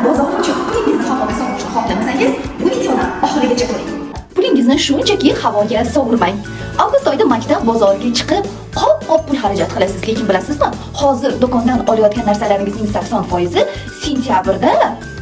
bozor uchun pulingizni havoga sovurishni xohlamasangiz, bu videoni oxirigacha ko'ring. Pulingizni shunchaki havoga sovurmang. Avgust oyida maktab bozoriga chiqib, qop pul xarajat qilasiz, lekin bilasizmi? Hozir do'kondan olayotgan narsalaringizning 80% sentyabrda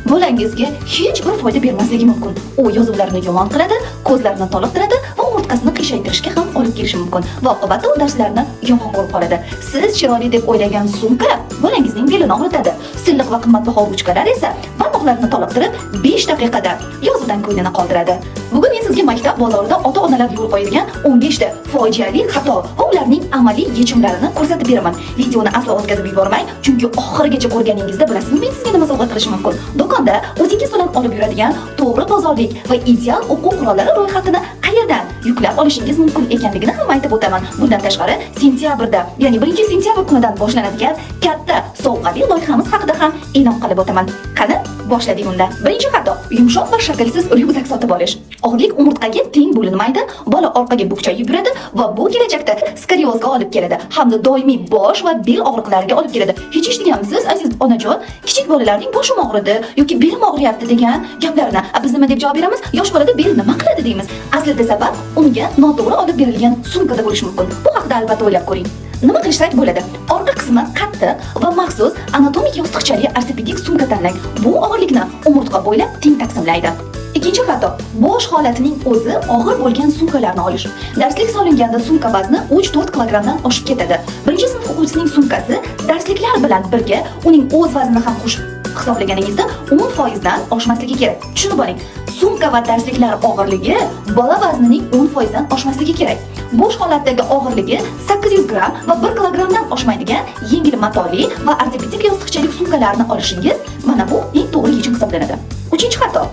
bolangizga hech bir foyda bermasligi mumkin. U yozuvlarini yomon qiladi, ko'zlarini toliqtiradi va umurtqasini qiyshaytirishga ham olib kelishi mumkin. Va oqibatda u darslarni yomon ko'rib qoladi. Siz chiroyli deb o'ylagan sumka bolangizning belini og'ritadi. Silliq va qimmatbaho ruchkalar esa barmoqlarini toliqtirib 5 daqiqada yozuvdan ko'nglini qoldiradi. Bugun men sizga maktab bozorida ota-onalar yo'l qo'yadigan 15 ta fojiali xato va ularning amaliy yechimlarini ko'rsatib beraman. Videoni aslo o'tkazib yubormang, chunki oxirigacha ko'rganingizda bilasizmi, men sizga nima sovg'a qilishim mumkin. Do'konda o'zingiz bilan olib yuradigan to'g'ri bozorlik va ideal o'quv qurollari ro'yxatini qayerdan yuklab olishingiz mumkin ekanligini ham aytib o'taman. Bundan tashqari, sentyabrda, ya'ni 1-sentyabr kunidan boshlanadigan katta sovg'ali loyihamiz haqida ham e'lon qilib o'taman. Qani, boshladik unda. Birinchi xato: yumshoq va shaklsiz ryukzak sotib olish. Og'irlik umurtqaga teng bo'linmaydi, bola orqaga bukchayib yuradi va bu kelajakda skoliozga olib keladi hamda doimiy bosh va bel og'riqlariga olib keladi. Hech eshitganmisiz, aziz onajon, kichik bolalarning boshim og'ridi yoki belim og'riyapti degan gaplarini biz nima deb javob beramiz? Yosh bolada bel nima qiladi deymiz. Aslida sabab unga noto'g'ri olib berilgan sumkada bo'lishi mumkin. Bu haqida albatta o'ylab ko'ring. Nima qilishsak bo'ladi? Orqa qismi qattiq va maxsus anatomik yostiqchali ortopedik sumka tanlang. Bu og'irlikni umurtqa bo'ylab teng taqsimlaydi. Ikkinchi xato: bosh holatining o'zi og'ir bo'lgan sumkalarni olish. Darslik solinganda sumka vazni 3-4 kilogramdan oshib ketadi. Birinchi sinf o'quvchisining sumkasi darsliklar bilan birga uning o'z vaznini ham qo'shib hisoblaganingizda 10% dan oshmasligi kerak. Tushunib oling. Sumka va darsliklar og'irligi bola vaznining 10% dan oshmasligi kerak. Bosh holatdagi og'irligi 800 gram va 1 kilogramdan oshmaydigan yengil matoli va ortopedik yostiqchalik sumkalarni olishingiz mana bu eng to'g'ri yechim hisoblanadi. Uchinchi xato: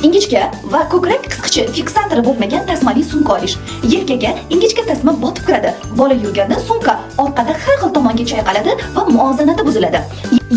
ingichka va ko'krak qisqichi fiksatori bo'lmagan tasmali sumka olish. Yelkaga ingichka tasma botib kiradi. Bola yurganda sumka orqada har xil tomonga chayqaladi va muvozanati buziladi.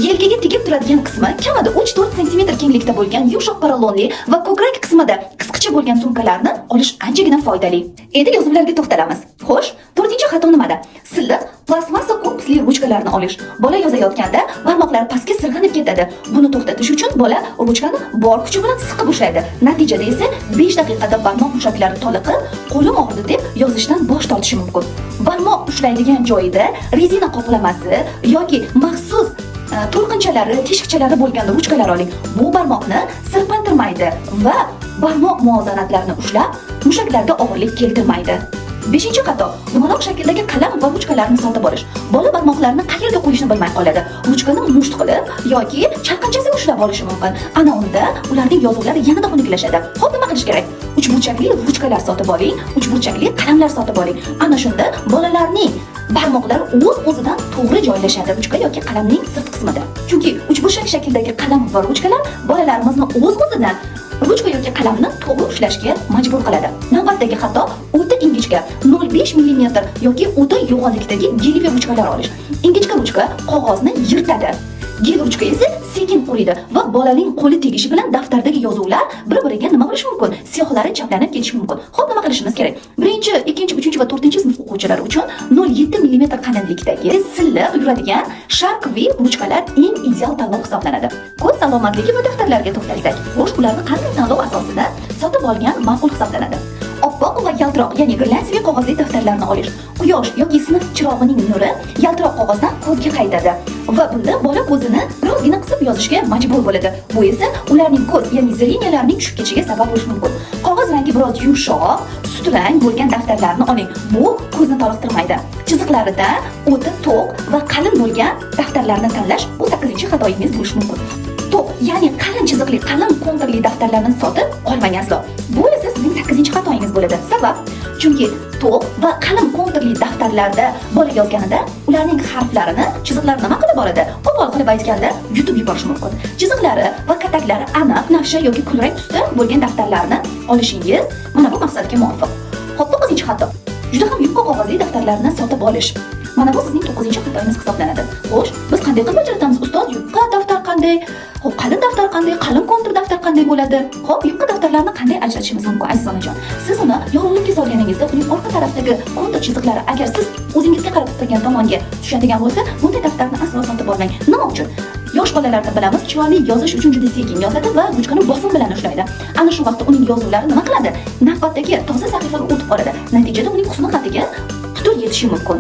Yelkaga tegib turadigan qismi kamida 3-4 sm kenglikda bo'lgan yumshoq porolonli va ko'krak qismida qisqicha bo'lgan sumkalarni olish anchagina foydali. Endi yozuvlarga to'xtalamiz. Xo'sh, 4-xato nimada? Silliq plastmassa korpusli ruchkalarni olish. Bola yozayotganda barmoqlar pastga sirg'anib ketadi. Buni to'xtatish uchun bola ruchkani bor kuchi bilan siqib ushlaydi. Natijada esa 5 daqiqada barmoq mushaklari toliqib, qo'lim og'ridi deb yozishdan bosh tortishi mumkin. Barmoq ushlaydigan joyida rezina qoplamasi yoki maxsus to'lqinchalari, teshikchalari bo'lgan ruchkalar oling. Bu barmoqni sirpantirmaydi va barmoq muvozanatlarini ushlab, mushaklarga og'irlik keltirmaydi. 5-xato: dumaloq shakldagi qalam va ruchkalarni sotib olish. Bola barmoqlarini qayerga qo'yishni bilmay qoladi. Ruchkani musht qilib yoki chalqanchasiga ushlab olishi mumkin. Ana unda ularning yozuvlari yanada xunuklashadi. Xo'p, nima qilish kerak? 3 burchakli ruchkalar sotib oling, 3 burchakli qalamlar sotib oling. Ana shunda bolalarning barmoqlari o'z-o'zidan to'g'ri joylashadi ruchka yoki qalamning sirt qismida. Chunki 3 burchak shakldagi qalam va ruchkalar bolalarimizni o'z-o'zidan ruchka yoki qalamni to'g'ri ushlashga majbur qiladi. Navbatdagi xato: o'ta ingichka 0.5 mm yoki o'ta yo'g'onlikdagi geliy ruchkalar olish. Ingichka ruchka qog'ozni yirtadi. Gel ruchka esa sekin quriydi va bolaning qo'li tegishi bilan daftardagi yozuvlar bir-biriga nima bo'lishi mumkin? Siyohlar chaplanib ketishi mumkin. Xo'p, nima qilishimiz kerak? 1, 2, 3 va 4-sinf o'quvchilari uchun 0.7 mm qalinlikdagi silliq yuradigan sharkvi ruchkalar eng ideal tanlov hisoblanadi. Ko'z salomatligi va daftarlarga to'xtalsak, xo'sh, ularni qanday tanlov asosida sotib olgan ma'qul hisoblanadi? Oppoq va yaltiroq, ya'ni glansiy qog'ozli daftarlarni olish. Quyosh yoki sinf chirog'ining nuri yaltiroq qog'ozdan ko'zga qaytadi va bunda bola ko'zini birozgina qisib yozishga majbur bo'ladi. Bu esa ularning ko'z, ya'ni zreniyalarning tushib ketishiga sabab bo'lishi mumkin. Qog'oz rangi biroz yumshoq, sut rang bo'lgan daftarlarni oling. Bu ko'zni toliqtirmaydi. Chiziqlarida o'ta to'q va qalin bo'lgan daftarlarni tanlash bu 8-xatoyingiz bo'lishi mumkin. To'q, ya'ni qalin chiziqli, qalin konturli daftarlarni sotib olmang aslo. Bu esa sizning 8-xatoyingiz bo'ladi. Sabab: chunki to'q va qalin konturli daftarlarda bola yozganida ularning harflarini, chiziqlarini nima qilib boradi? Qo'pol qilib aytganda, yutib yuborish mumkin. Chiziqlari va kataklari aniq, naqsha yoki kulrang tusda bo'lgan daftarlarni olishingiz mana bu maqsadga muvofiq. Xo'p, 9-xato: juda ham yupqa qog'ozli daftarlarni sotib olish. Mana bu sizning 9-xatoyingiz hisoblanadi. Xo'sh, biz qanday qilib bajaramiz? Ustoz, yupqa daftar qanday? Xo'p, qalin daftar qanday? Qalin kontur daftar qanday bo'ladi? Xo'p, yupqa daftarlarni qanday ajratishimiz mumkin, aziz onajon? Siz uni yorug'likka solganingizda uning orqa tarafidagi kontur chiziqlari agar siz o'zingizga qarab turgan tomonga tushadigan bo'lsa, bunday daftarni aslo sotib olmang. Nima uchun? Yosh bolalarni bilamiz, chiroyli yozish uchun juda sekin yozadi va ruchkani bosim bilan ushlaydi. Ana shu vaqtda uning yozuvlari nima qiladi? Navbatdagi toza sahifaga o'tib qoladi. Natijada uning husni xatiga putur yetishi mumkin.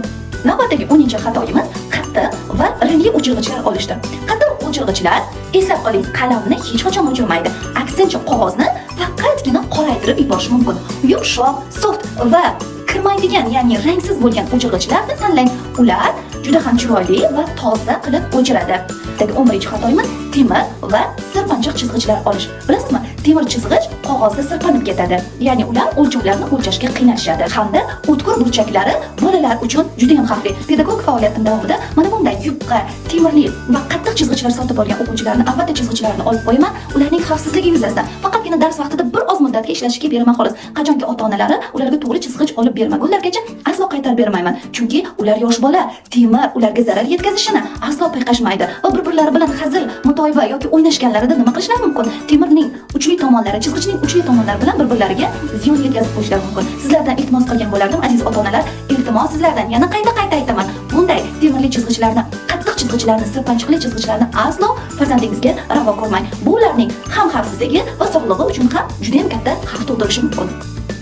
Navbatdagi 10-xatoyimiz qattiq va rangli o'chirgichlar olishdir. Qattiq o'chirgichlar, eslab qoling, qalamni hech qachon o'chirmaydi. Aksincha, qog'ozni faqatgina qoraytirib yuborish mumkin. Yumshoq, soft va kirmaydigan, ya'ni rangsiz bo'lgan o'chirgichlarni tanlang. Ular juda ham chiroyli va toza qilib o'chiradi. 11-xatoyimiz temir va sirpanchiq chizgichlar olish. Bilasizmi? Temir chizgich qog'ozda sirpanib ketadi. Ya'ni ular o'lchovlarni o'lchashga qiynashadi hamda o'tkir burchaklari bolalar uchun juda ham xavfli. Pedagogik faoliyatim davomida mana bunday yupqa, temirli va qattiq chizgichlar sotib olgan o'quvchilarni albatta chizgichlarni olib qo'yaman. Ularning xavfsizligi yuzasidan faqatgina dars vaqtida bir oz muddatga ishlashiga beraman xolos. Qachonki ota-onalari ularga to'g'ri chizgich olib bermagunlargacha aslo qaytarib bermayman. Chunki ular yosh bola, temir ularga zarar yetkazishini aslo payqashmaydi va bir-birlari bilan hazil, mutoyiba yoki o'ynashganlarida nima qilishlari mumkin? Temirning uchli tomonlari, chizgichning uchli tomonlari bilan bir-birlariga ziyon yetkazib qo'yishlari mumkin. Sizlardan iltimos qilgan bo'lardim, aziz ota-onalar, iltimos sizlardan yana qayta aytaman. Bunday temirli chizgichlarni, qattiq chizgichlarni, sirpanchiqli chizgichlarni aslo farzandingizga ravo ko'rmang. Bu ularning ham xavfsizligi va sog'lig'i uchun ham juda ham katta xavf tug'dirishi mumkin.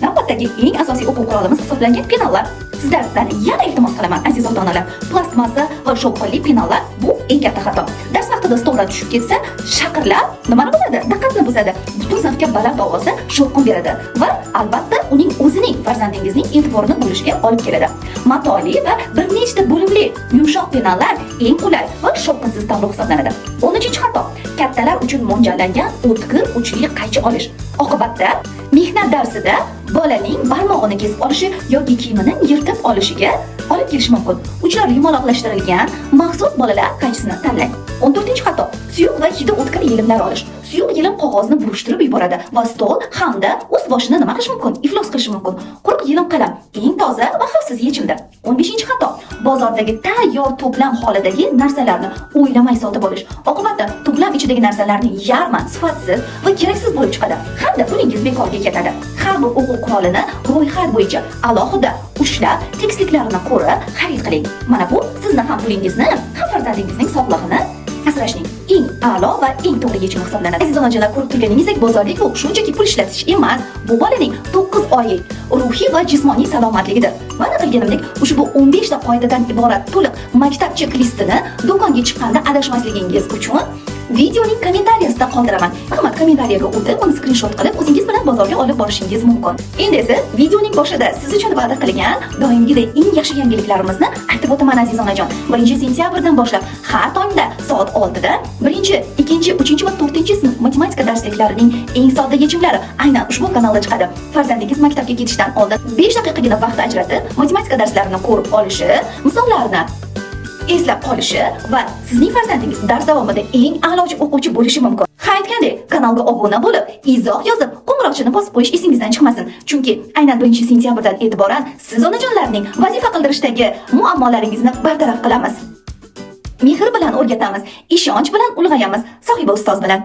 Navbatdagi eng asosiy o'quv qurolimiz hisoblangan penallar. Sizlardan yana iltimos qilaman, aziz ota-onalar. Plastmassa va shovqinli penallar bu eng katta xato. Dars vaqtida stoldan tushib ketsa, shaqirlab nimani buzadi? Diqqatni buzadi. Butun sinfga baland ovozda shovqin beradi va albatta uning o'zining, farzandingizning e'tiborini bo'lishiga olib keladi. Matoli va bir nechta bo'limli yumshoq penallar eng qulay va shovqinsiz tanlov hisoblanadi. 10-xato. Kattalar uchun mo'ljallangan o'tkir uchli qaychi olish. Oqibatda mehnat darsida bolaning barmog'ini kesib olishi yoki kiyimini yirtib olishiga olib kelishi mumkin. Uchlari yumaloqlashtirilgan maxsus bolalar qayshisini tanlang. 14-xato. Suyuq va hidi o'tkir yelimlar olish. Suyuq yelim qog'ozni burishtirib yuboradi va stol hamda ust boshini nima qilish mumkin? Iflos qilish mumkin. Quruq yelim qalam eng toza va xavfsiz yechimdir. 15-xato. Bozordagi tayyor to'plam holidagi narsalarni o'ylamay sotib olish. Oqibatda to'plam ichidagi narsalarning yarmi sifatsiz va keraksiz bo'lib chiqadi hamda pulingiz bekorga ketadi. Har bir o'quv qurolini ro'yxat bo'yicha alohida ushlab, tekstliklarini ko'rib xarid qiling. Mana bu sizni ham pulingizni, ham farzandingizning sog'lig'ini asrashning eng a'lo va eng to'g'ri yechimi hisoblanadi. Aziz onajonar, ko'rib turganingizdek, bozorlik bu shunchaki pul ishlatish emas, bu bolaning 9 oylik ruhiy va jismoniy salomatligidir. Mana qilganimdek, ushbu 15 ta qoidadan iborat to'liq maktab chek-listini do'konga chiqqanda adashmasligingiz uchun videoning kommentariyasida qoldiraman. Marhamat, kommentariyaga o'tib, uni skrinshot qilib o'zingiz bilan bozorga olib borishingiz mumkin. Endi esa videoning boshida siz uchun va'da qilgan doimgidek eng yaxshi yangiliklarimizni aytib o'taman, aziz onajon. 1-sentyabrdan boshlab har tongda soat 6 da 1, 2, 3 va 4-sinf matematika darsliklarining eng sodda yechimlari aynan ushbu kanalda chiqadi. Farzandingiz maktabga ketishdan oldin 5 daqiqagina vaqt ajratib, matematika darslarini ko'rib olishi, misollarni eslab qolishi va sizning farzandingiz dars davomida eng a'lochi o'quvchi bo'lishi mumkin. Ha, aytgandek, kanalga obuna bo'lib, izoh yozib, qo'ng'iroqchani bosib qo'yish esingizdan chiqmasin. Chunki aynan 1-sentyabrdan e'tiboran siz onajonlarning vazifa qildirishdagi muammolaringizni bartaraf qilamiz. Mehr bilan o'rgatamiz, ishonch bilan ulg'ayamiz, sohiba ustoz bilan.